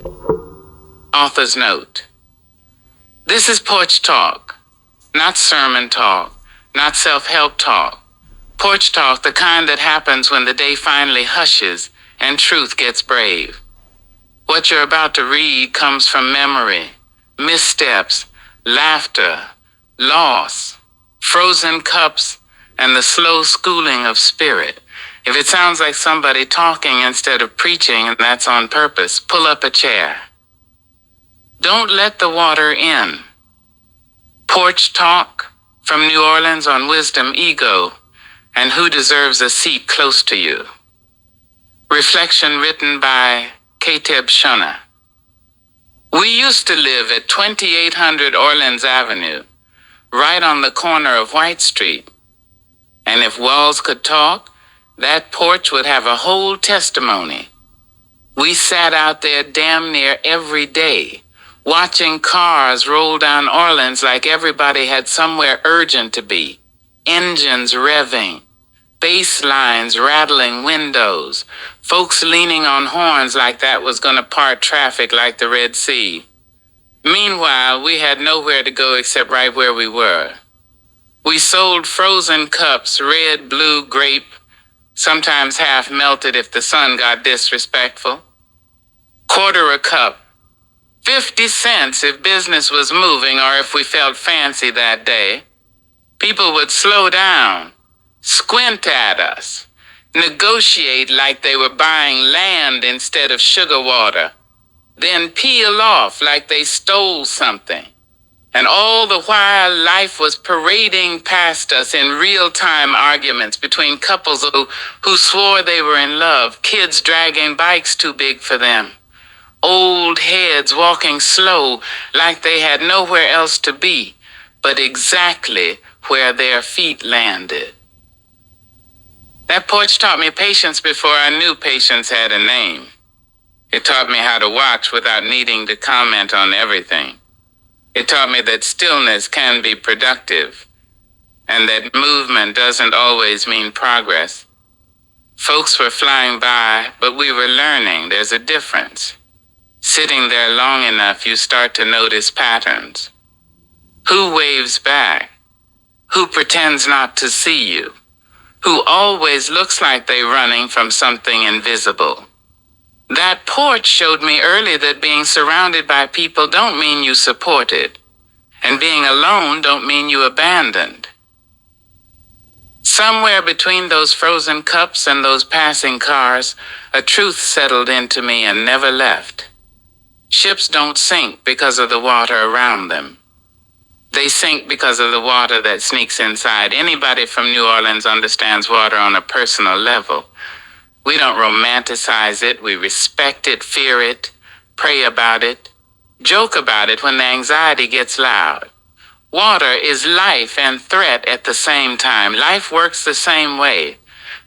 Author's note. This is porch talk, not sermon talk, not self-help talk. Porch talk, the kind that happens when the day finally hushes and truth gets brave. What you're about to read comes from memory, missteps, laughter, loss, frozen cups, and the slow schooling of spirit. If it sounds like somebody talking instead of preaching, that's on purpose. Pull up a chair. Don't let the water in. Porch talk from New Orleans on Wisdom Ego and Who Deserves a Seat Close to You. Reflection written by Kateb Shona. We used to live at 2800 Orleans Avenue, right on the corner of White Street. And if walls could talk, that porch would have a whole testimony. We sat out there damn near every day, watching cars roll down Orleans like everybody had somewhere urgent to be. Engines revving, bass lines rattling windows, folks leaning on horns like that was gonna part traffic like the Red Sea. Meanwhile, we had nowhere to go except right where we were. We sold frozen cups, red, blue, grape, sometimes half melted if the sun got disrespectful. Quarter a cup. 50 cents if business was moving or if we felt fancy that day. People would slow down, squint at us, negotiate like they were buying land instead of sugar water, then peel off like they stole something. And all the while, life was parading past us in real-time arguments between couples who swore they were in love, kids dragging bikes too big for them, old heads walking slow like they had nowhere else to be but exactly where their feet landed. That porch taught me patience before I knew patience had a name. It taught me how to watch without needing to comment on everything. It taught me that stillness can be productive, and that movement doesn't always mean progress. Folks were flying by, but we were learning there's a difference. Sitting there long enough, you start to notice patterns. Who waves back? Who pretends not to see you? Who always looks like they're running from something invisible? That porch showed me early that being surrounded by people don't mean you supported, and being alone don't mean you abandoned. Somewhere between those frozen cups and those passing cars, a truth settled into me and never left. Ships don't sink because of the water around them. They sink because of the water that sneaks inside. Anybody from New Orleans understands water on a personal level. We don't romanticize it, we respect it, fear it, pray about it, joke about it when the anxiety gets loud. Water is life and threat at the same time. Life works the same way.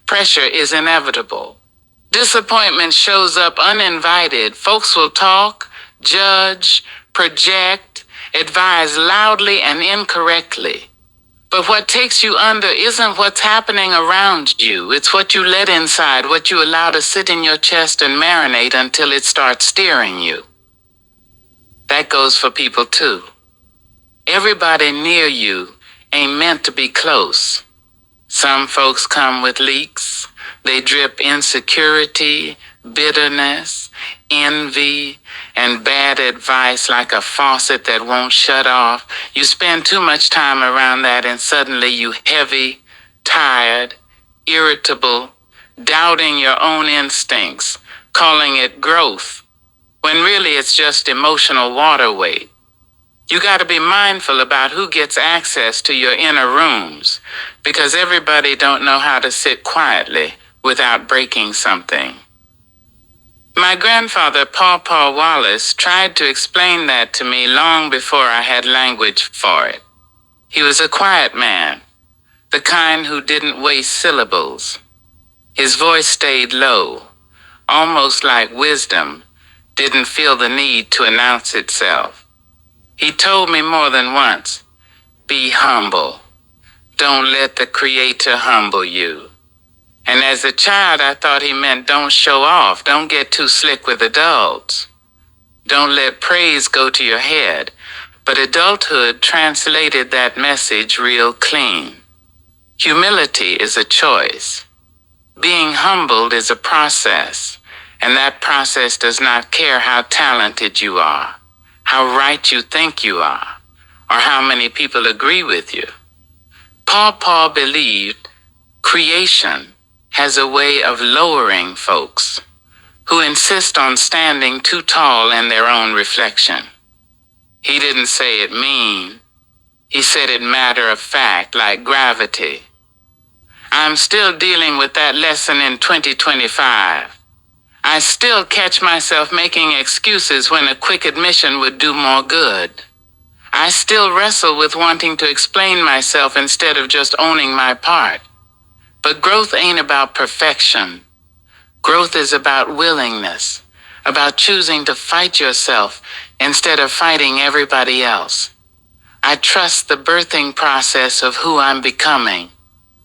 Pressure is inevitable. Disappointment shows up uninvited. Folks will talk, judge, project, advise loudly and incorrectly. But what takes you under isn't what's happening around you. It's what you let inside, what you allow to sit in your chest and marinate until it starts steering you. That goes for people too. Everybody near you ain't meant to be close. Some folks come with leaks. They drip insecurity, bitterness, envy, and bad advice like a faucet that won't shut off. You spend too much time around that and suddenly you heavy, tired, irritable, doubting your own instincts, calling it growth, when really it's just emotional water weight. You gotta be mindful about who gets access to your inner rooms, because everybody don't know how to sit quietly without breaking something. My grandfather, Paw Wallace, tried to explain that to me long before I had language for it. He was a quiet man, the kind who didn't waste syllables. His voice stayed low, almost like wisdom didn't feel the need to announce itself. He told me more than once, be humble. Don't let the Creator humble you. And as a child, I thought he meant don't show off, don't get too slick with adults. Don't let praise go to your head. But adulthood translated that message real clean. Humility is a choice. Being humbled is a process, and that process does not care how talented you are, how right you think you are, or how many people agree with you. Paul believed creation has a way of lowering folks who insist on standing too tall in their own reflection. He didn't say it mean. He said it matter of fact, like gravity. I'm still dealing with that lesson in 2025. I still catch myself making excuses when a quick admission would do more good. I still wrestle with wanting to explain myself instead of just owning my part. But growth ain't about perfection. Growth is about willingness, about choosing to fight yourself instead of fighting everybody else. I trust the birthing process of who I'm becoming,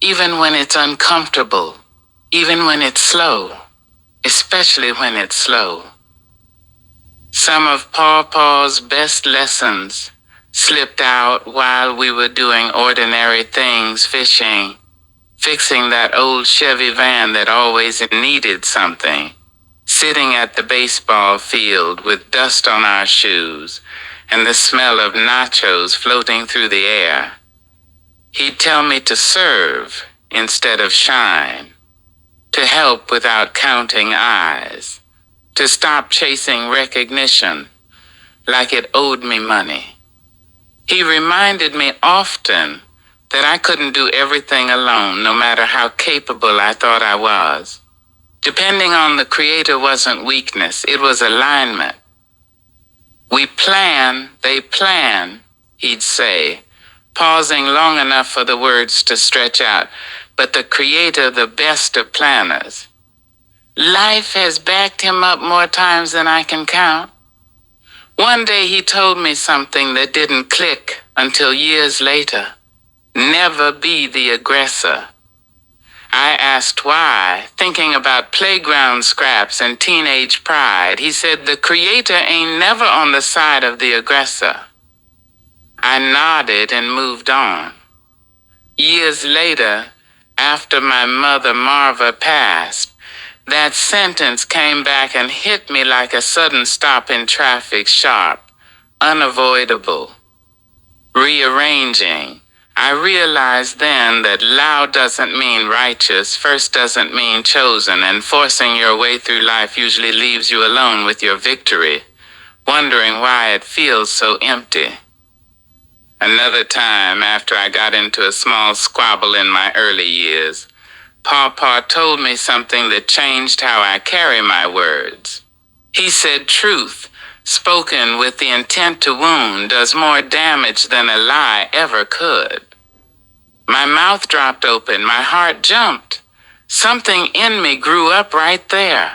even when it's uncomfortable, even when it's slow, especially when it's slow. Some of Paul's best lessons slipped out while we were doing ordinary things, fishing, fixing that old Chevy van that always needed something, sitting at the baseball field with dust on our shoes and the smell of nachos floating through the air. He'd tell me to serve instead of shine, to help without counting eyes, to stop chasing recognition like it owed me money. He reminded me often that I couldn't do everything alone, no matter how capable I thought I was. Depending on the Creator wasn't weakness, it was alignment. We plan, they plan, he'd say, pausing long enough for the words to stretch out, but the Creator, the best of planners. Life has backed him up more times than I can count. One day he told me something that didn't click until years later. Never be the aggressor. I asked why, thinking about playground scraps and teenage pride. He said, the Creator ain't never on the side of the aggressor. I nodded and moved on. Years later, after my mother Marva passed, that sentence came back and hit me like a sudden stop in traffic, sharp, unavoidable. Rearranging, I realized then that loud doesn't mean righteous, first doesn't mean chosen, and forcing your way through life usually leaves you alone with your victory, wondering why it feels so empty. Another time, after I got into a small squabble in my early years, Papa told me something that changed how I carry my words. He said truth, spoken with the intent to wound, does more damage than a lie ever could. My mouth dropped open, my heart jumped. Something in me grew up right there.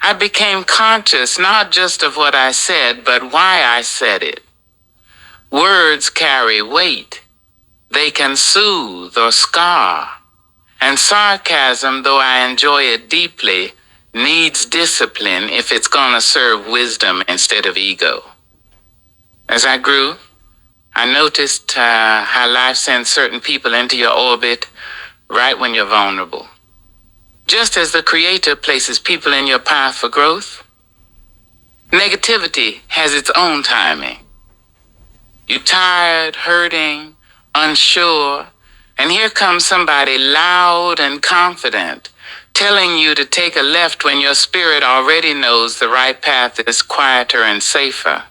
I became conscious not just of what I said, but why I said it. Words carry weight. They can soothe or scar. And sarcasm, though I enjoy it deeply, needs discipline if it's gonna serve wisdom instead of ego. As I grew, I noticed how life sends certain people into your orbit right when you're vulnerable. Just as the Creator places people in your path for growth, negativity has its own timing. You're tired, hurting, unsure, and here comes somebody loud and confident, telling you to take a left when your spirit already knows the right path is quieter and safer.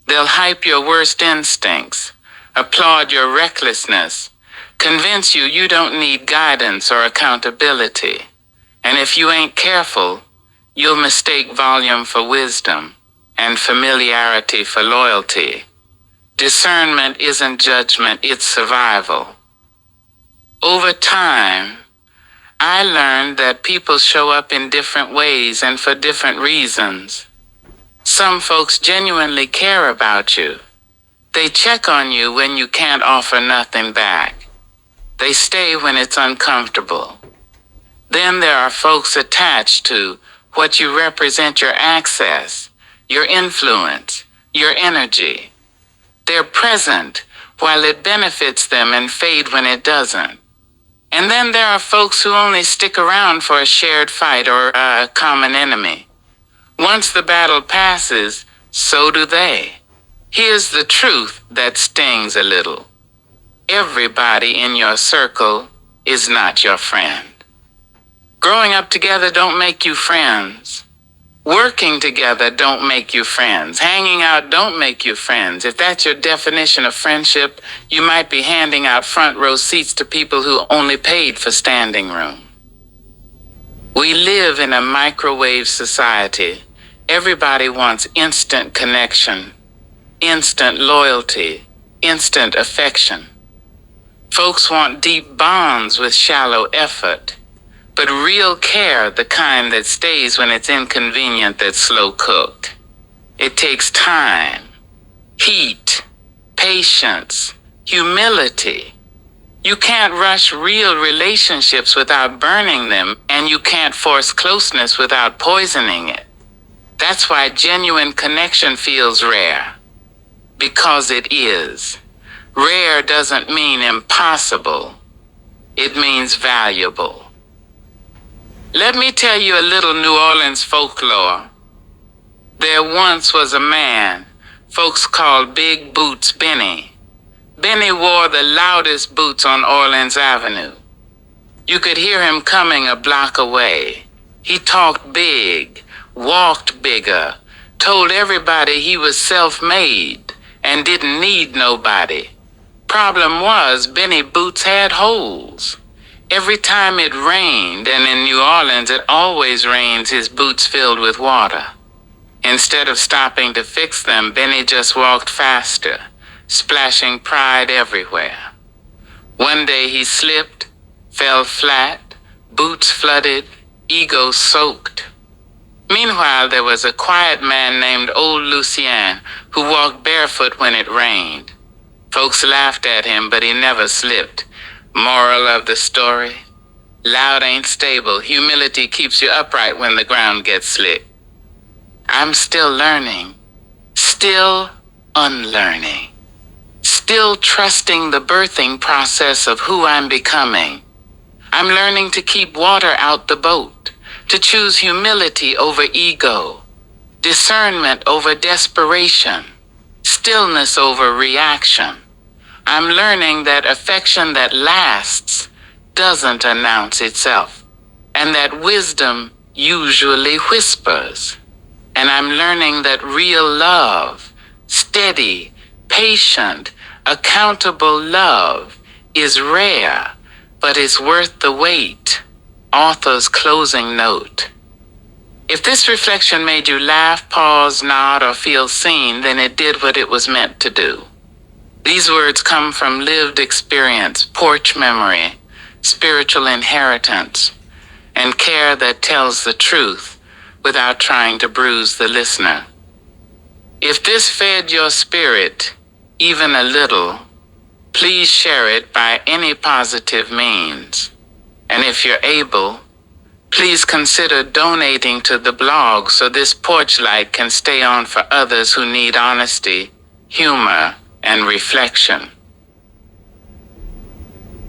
They'll hype your worst instincts, applaud your recklessness, convince you you don't need guidance or accountability. And if you ain't careful, you'll mistake volume for wisdom and familiarity for loyalty. Discernment isn't judgment, it's survival. Over time, I learned that people show up in different ways and for different reasons. Some folks genuinely care about you. They check on you when you can't offer nothing back. They stay when it's uncomfortable. Then there are folks attached to what you represent, your access, your influence, your energy. They're present while it benefits them and fade when it doesn't. And then there are folks who only stick around for a shared fight or a common enemy. Once the battle passes, so do they. Here's the truth that stings a little. Everybody in your circle is not your friend. Growing up together don't make you friends. Working together don't make you friends. Hanging out don't make you friends. If that's your definition of friendship, you might be handing out front row seats to people who only paid for standing room. We live in a microwave society. Everybody wants instant connection, instant loyalty, instant affection. Folks want deep bonds with shallow effort. But real care, the kind that stays when it's inconvenient, that's slow cooked. It takes time, heat, patience, humility. You can't rush real relationships without burning them, and you can't force closeness without poisoning it. That's why genuine connection feels rare. Because it is. Rare doesn't mean impossible. It means valuable. Let me tell you a little New Orleans folklore. There once was a man folks called Big Boots Benny. Benny wore the loudest boots on Orleans Avenue. You could hear him coming a block away. He talked big, walked bigger, told everybody he was self-made and didn't need nobody. Problem was, Benny Boots had holes. Every time it rained, and in New Orleans it always rains, his boots filled with water. Instead of stopping to fix them, Benny just walked faster, splashing pride everywhere. One day he slipped, fell flat, boots flooded, ego soaked. Meanwhile, there was a quiet man named Old Lucien who walked barefoot when it rained. Folks laughed at him, but he never slipped. Moral of the story: loud ain't stable. Humility keeps you upright when the ground gets slick. I'm still learning, still unlearning, still trusting the birthing process of who I'm becoming. I'm learning to keep water out the boat, to choose humility over ego, discernment over desperation, stillness over reaction. I'm learning that affection that lasts doesn't announce itself, and that wisdom usually whispers. And I'm learning that real love, steady, patient, accountable love, is rare, but is worth the wait. Author's closing note. If this reflection made you laugh, pause, nod, or feel seen, then it did what it was meant to do. These words come from lived experience, porch memory, spiritual inheritance, and care that tells the truth without trying to bruise the listener. If this fed your spirit, even a little, please share it by any positive means. And if you're able, please consider donating to the blog so this porch light can stay on for others who need honesty, humor, and reflection.